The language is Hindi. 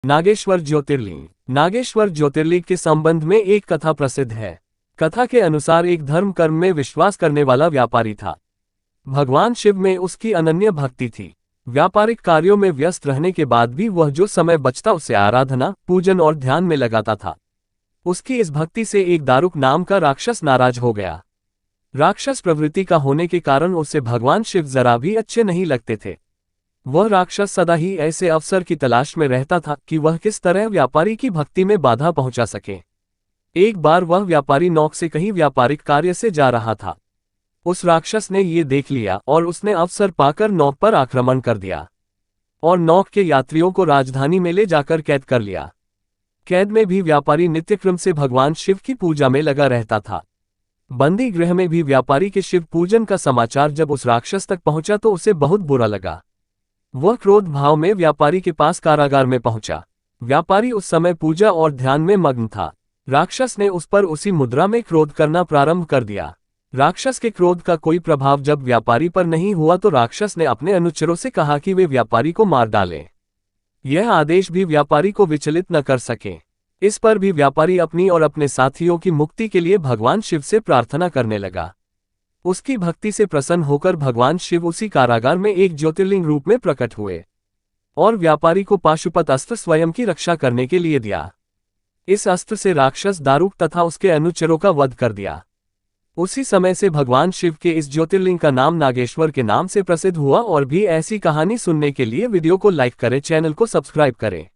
नागेश्वर ज्योतिर्लिंग। नागेश्वर ज्योतिर्लिंग के संबंध में एक कथा प्रसिद्ध है। कथा के अनुसार एक धर्म कर्म में विश्वास करने वाला व्यापारी था। भगवान शिव में उसकी अनन्य भक्ति थी। व्यापारिक कार्यों में व्यस्त रहने के बाद भी वह जो समय बचता उसे आराधना, पूजन और ध्यान में लगाता था। उसकी इस भक्ति से एक दारुक नाम का राक्षस नाराज हो गया। राक्षस प्रवृत्ति का होने के कारण उसे भगवान शिव जरा भी अच्छे नहीं लगते थे। वह राक्षस सदा ही ऐसे अवसर की तलाश में रहता था कि वह किस तरह व्यापारी की भक्ति में बाधा पहुंचा सके। एक बार वह व्यापारी नौक से कहीं व्यापारिक कार्य से जा रहा था। उस राक्षस ने ये देख लिया और उसने अवसर पाकर नौक पर आक्रमण कर दिया और नौक के यात्रियों को राजधानी में ले जाकर कैद कर लिया। कैद में भी व्यापारी नित्यक्रम से भगवान शिव की पूजा में लगा रहता था। बंदी गृह में भी व्यापारी के शिव पूजन का समाचार जब उस राक्षस तक पहुंचा तो उसे बहुत बुरा लगा। वह क्रोध भाव में व्यापारी के पास कारागार में पहुंचा। व्यापारी उस समय पूजा और ध्यान में मग्न था। राक्षस ने उस पर उसी मुद्रा में क्रोध करना प्रारंभ कर दिया। राक्षस के क्रोध का कोई प्रभाव जब व्यापारी पर नहीं हुआ तो राक्षस ने अपने अनुचरों से कहा कि वे व्यापारी को मार डालें। यह आदेश भी व्यापारी को विचलित न कर सके। इस पर भी व्यापारी अपनी और अपने साथियों की मुक्ति के लिए भगवान शिव से प्रार्थना करने लगा। उसकी भक्ति से प्रसन्न होकर भगवान शिव उसी कारागार में एक ज्योतिर्लिंग रूप में प्रकट हुए और व्यापारी को पाशुपत अस्त्र स्वयं की रक्षा करने के लिए दिया। इस अस्त्र से राक्षस दारुक तथा उसके अनुचरों का वध कर दिया। उसी समय से भगवान शिव के इस ज्योतिर्लिंग का नाम नागेश्वर के नाम से प्रसिद्ध हुआ। और भी ऐसी कहानी सुनने के लिए वीडियो को लाइक करें, चैनल को सब्सक्राइब करें।